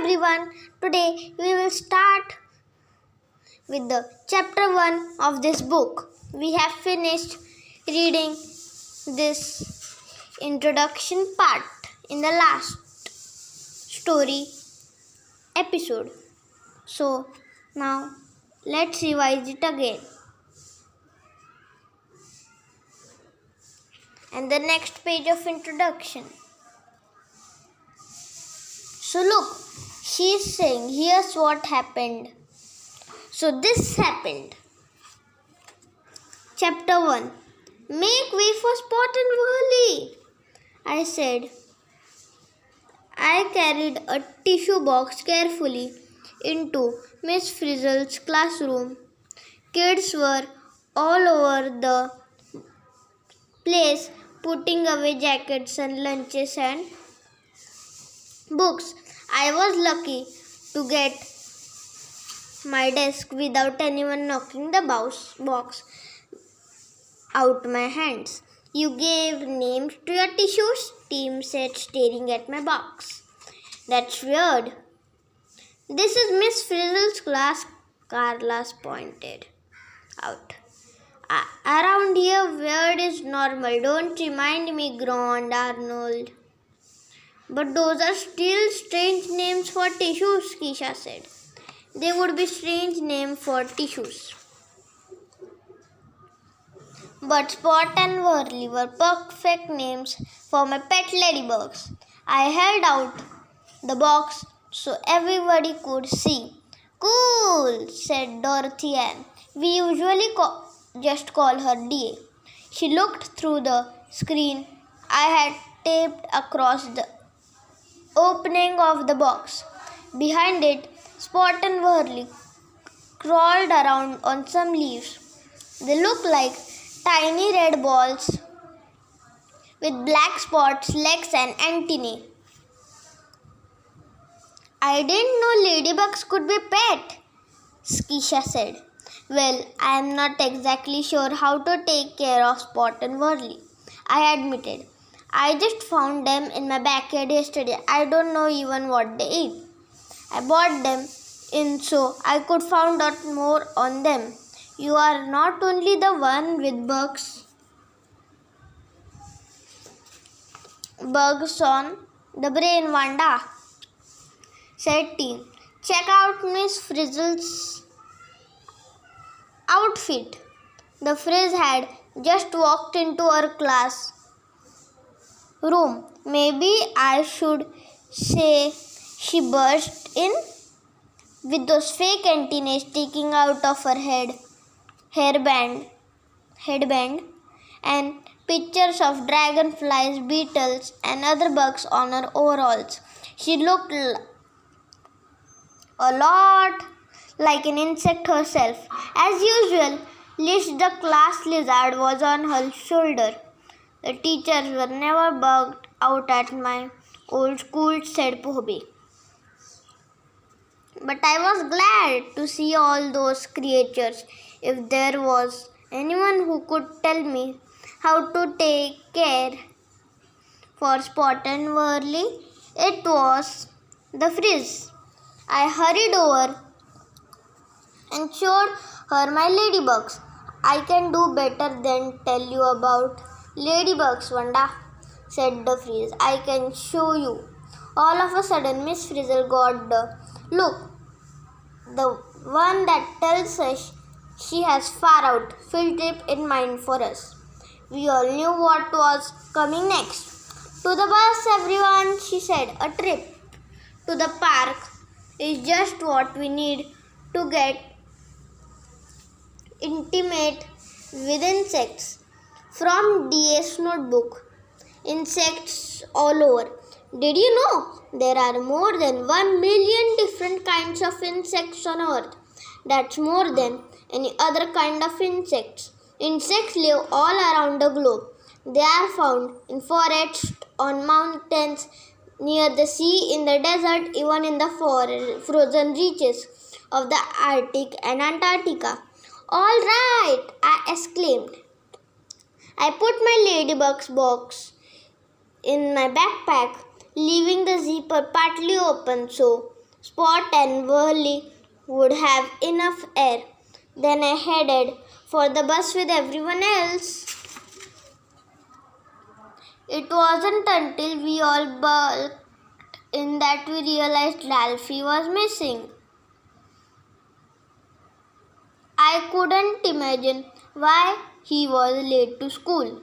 everyone. Today we will start with the chapter 1 of this book. We have finished reading this introduction part in the last story episode. So now let's revise it again. And the next page of introduction. So look, she is saying, here's what happened. So this happened. Chapter 1. Make way for Spot and Whirly, I said. I carried a tissue box carefully into Miss Frizzle's classroom. Kids were all over the place putting away jackets and lunches and books. I was lucky to get my desk without anyone knocking the box out my hands. You gave names to your tissues? Tim said, staring at my box. That's weird. This is Miss Frizzle's class, Carla pointed out. Around here, weird is normal. Don't remind me, groaned Arnold. But those are still strange names for tissues, Keisha said. They would be strange names for tissues. But Spot and Whirly were perfect names for my pet ladybugs. I held out the box so everybody could see. Cool, said Dorothy Ann. We usually just call her DA. She looked through the screen I had taped across the opening of the box. Behind it, Spot and Whirly crawled around on some leaves. They looked like tiny red balls with black spots, legs and antennae. I didn't know ladybugs could be pet, Keisha said. Well, I am not exactly sure how to take care of Spot and Whirly, I admitted. I just found them in my backyard yesterday. I don't know even what they eat. I bought them in so I could find out more on them. You are not only the one with bugs on the brain, Wanda, said Tim. Check out Miss Frizzle's outfit. The Frizz had just walked into her class room. Maybe I should say she burst in with those fake antennae sticking out of her headband, and pictures of dragonflies, beetles, and other bugs on her overalls. She looked a lot like an insect herself. As usual, Lish the class lizard was on her shoulder. The teachers were never bugged out at my old school, said Poby. But I was glad to see all those creatures. If there was anyone who could tell me how to take care for Spot and Whirly, it was the Frizz. I hurried over and showed her my ladybugs. I can do better than tell you about ladybugs, Wanda, said the Frizz. I can show you. All of a sudden, Miss Frizzle got the look. The one that tells us she has far out field trip in mind for us. We all knew what was coming next. To the bus, everyone, she said. A trip to the park is just what we need to get intimate with insects. From DA's notebook, insects all over. Did you know there are more than 1 million different kinds of insects on Earth? That's more than any other kind of insects. Insects live all around the globe. They are found in forests, on mountains, near the sea, in the desert, even in the frozen reaches of the Arctic and Antarctica. All right, I exclaimed. I put my ladybug's box in my backpack, leaving the zipper partly open so Spot and Whirly would have enough air. Then I headed for the bus with everyone else. It wasn't until we all bulked in that we realized Ralphie was missing. I couldn't imagine why he was late to school.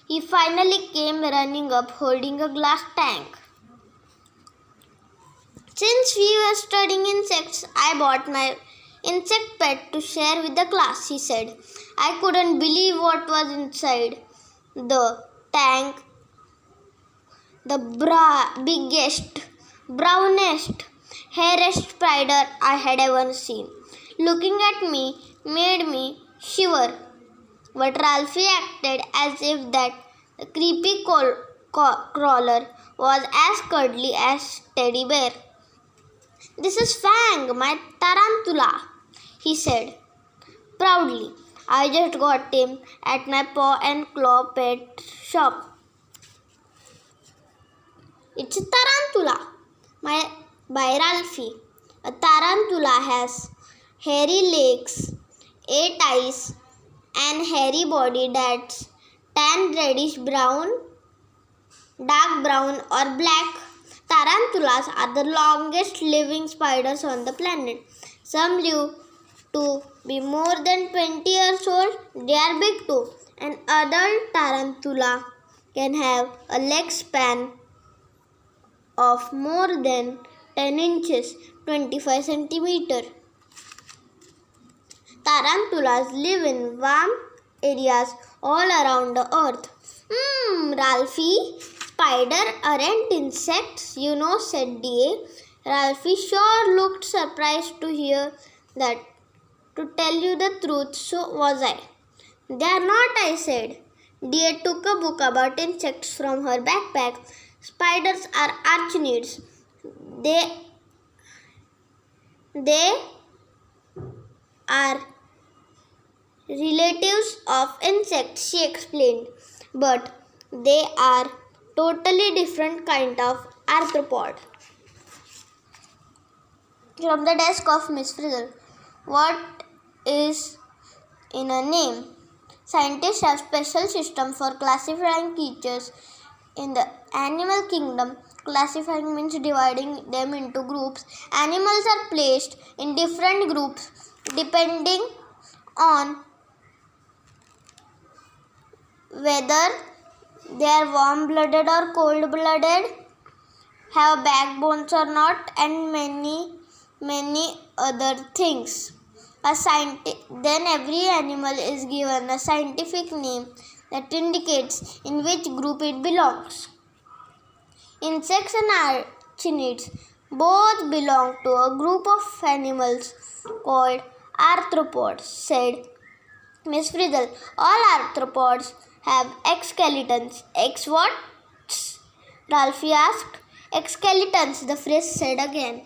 He finally came running up holding a glass tank. Since we were studying insects, I bought my insect pet to share with the class, he said. I couldn't believe what was inside the tank. The biggest, brownest, hairiest spider I had ever seen. Looking at me made me shiver, but Ralphie acted as if that creepy crawler was as cuddly as teddy bear. This is Fang, my tarantula, he said proudly. I just got him at my paw and claw pet shop. It's a tarantula by Ralphie. A tarantula has hairy legs, 8 eyes, and hairy body that's tan, reddish brown, dark brown, or black. Tarantulas are the longest living spiders on the planet. Some live to be more than 20 years old. They are big too. An adult tarantula can have a leg span of more than 10 inches, 25 centimeters. Tarantulas live in warm areas all around the earth. Ralphie, spiders aren't insects, said D.A. Ralphie sure looked surprised to hear that. To tell you the truth, so was I. They are not, I said. D.A. took a book about insects from her backpack. Spiders are arachnids. They are relatives of insects, she explained. But they are totally different kind of arthropod. From the desk of Miss Frizzle. What is in a name? Scientists have special system for classifying creatures in the animal kingdom. Classifying means dividing them into groups. Animals are placed in different groups depending on whether they are warm-blooded or cold-blooded, have backbones or not, and many other things. Then every animal is given a scientific name that indicates in which group it belongs. Insects and arachnids both belong to a group of animals called arthropods, said Miss Frizzle. All arthropods have exoskeletons. What? Ralphie asked. Exoskeletons, the Frisk said again.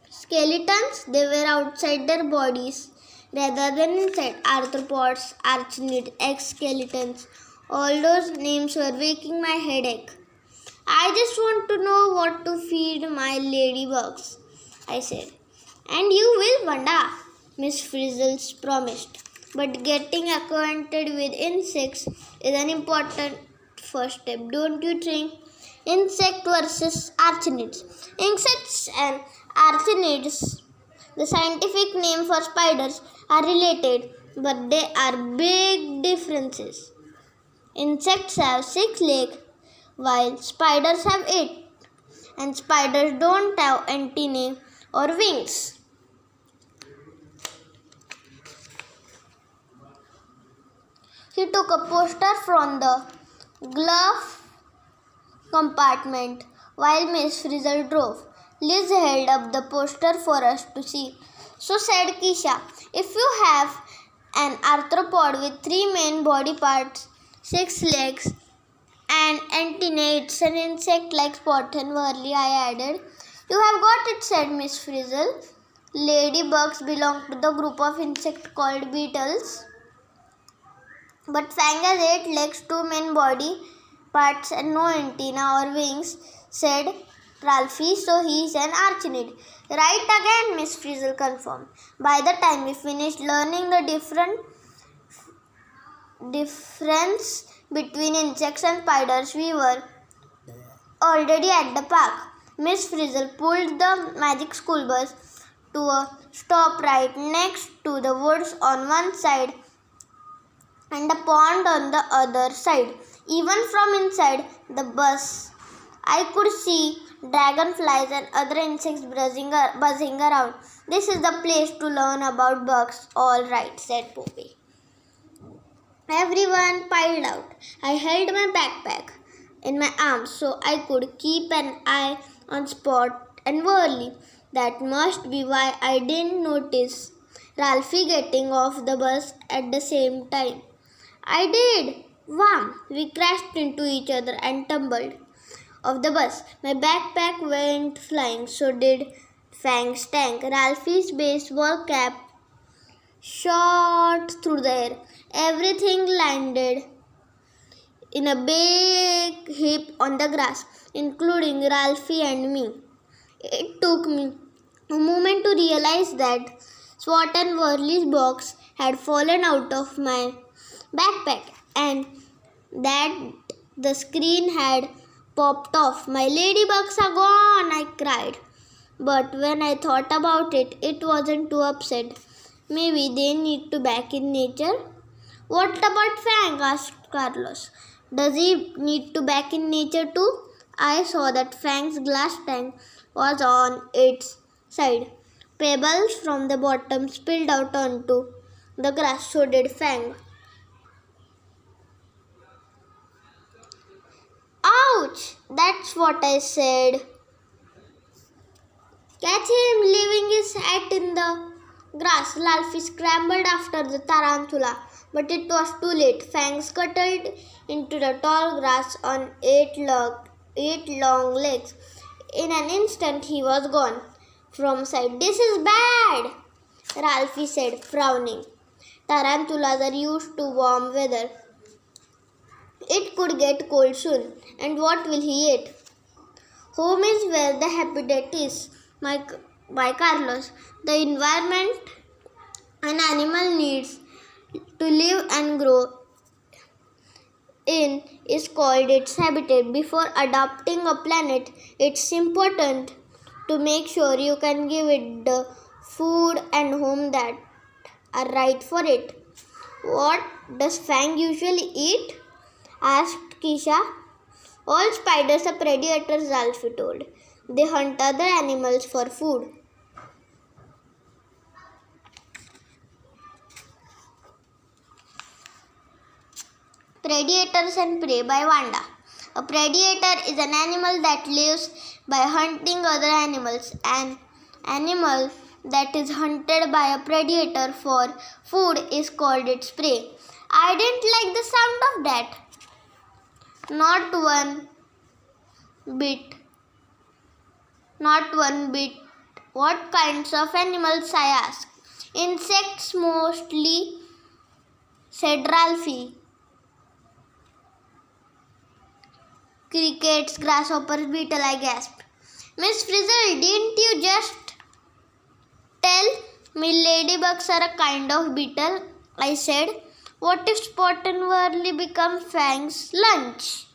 Skeletons, they were outside their bodies rather than inside. Arthropods, arachnids, exoskeletons. All those names were making my headache. I just want to know what to feed my ladybugs, I said. And you will, Wanda, Miss Frizzle promised. But getting acquainted with insects is an important first step, don't you think? Insect versus arachnids. Insects and arachnids, the scientific name for spiders, are related, but they are big differences. Insects have 6 legs, while spiders have 8. And spiders don't have antennae or wings. He took a poster from the glove compartment while Miss Frizzle drove. Liz held up the poster for us to see. So said Keisha, if you have an arthropod with 3 main body parts, 6 legs, and antennae, it's an insect like Spot and Whirly, I added. You have got it, said Miss Frizzle. Ladybugs belong to the group of insects called beetles. But Fang has 8 legs, 2 main body parts, and no antenna or wings, said Ralphie, so he's an arachnid. Right again, Miss Frizzle confirmed. By the time we finished learning the difference between insects and spiders, we were already at the park. Miss Frizzle pulled the magic school bus to a stop right next to the woods on one side and a pond on the other side. Even from inside the bus, I could see dragonflies and other insects buzzing around. This is the place to learn about bugs. All right, said Poppy. Everyone piled out. I held my backpack in my arms so I could keep an eye on Spot and Whirly. That must be why I didn't notice Ralphie getting off the bus at the same time. I did. Wham! We crashed into each other and tumbled off the bus. My backpack went flying, so did Fang's tank. Ralphie's baseball cap shot through the air. Everything landed in a big heap on the grass, including Ralphie and me. It took me a moment to realize that Spot and Whirly's box had fallen out of my backpack and that the screen had popped off. My ladybugs are gone, I cried. But when I thought about it, it wasn't too upset. Maybe they need to back in nature. What about Fang? Asked Carlos. Does he need to back in nature too? I saw that Fang's glass tank was on its side. Pebbles from the bottom spilled out onto the grass, so did Fang. Ouch! That's what I said. Catch him, leaving his hat in the grass. Ralphie scrambled after the tarantula, but it was too late. Fang scuttled into the tall grass on eight long legs. In an instant, he was gone from sight. This is bad, Ralphie said, frowning. Tarantulas are used to warm weather. It could get cold soon. And what will he eat? Home is where the habitat is, by Carlos. The environment an animal needs to live and grow in is called its habitat. Before adopting a planet, it's important to make sure you can give it the food and home that are right for it. What does Fang usually eat? Asked Kisha. All spiders are predators, Ralphie told. They hunt other animals for food. Predators and Prey by Wanda. A predator is an animal that lives by hunting other animals. An animal that is hunted by a predator for food is called its prey. I didn't like the sound of that. Not one bit. Not one bit. What kinds of animals? I asked. Insects mostly, said Ralphie. Crickets, grasshoppers, beetle, I gasped. Miss Frizzle, didn't you just tell me ladybugs are a kind of beetle? I said. What if Spot and Whirly become Fang's lunch?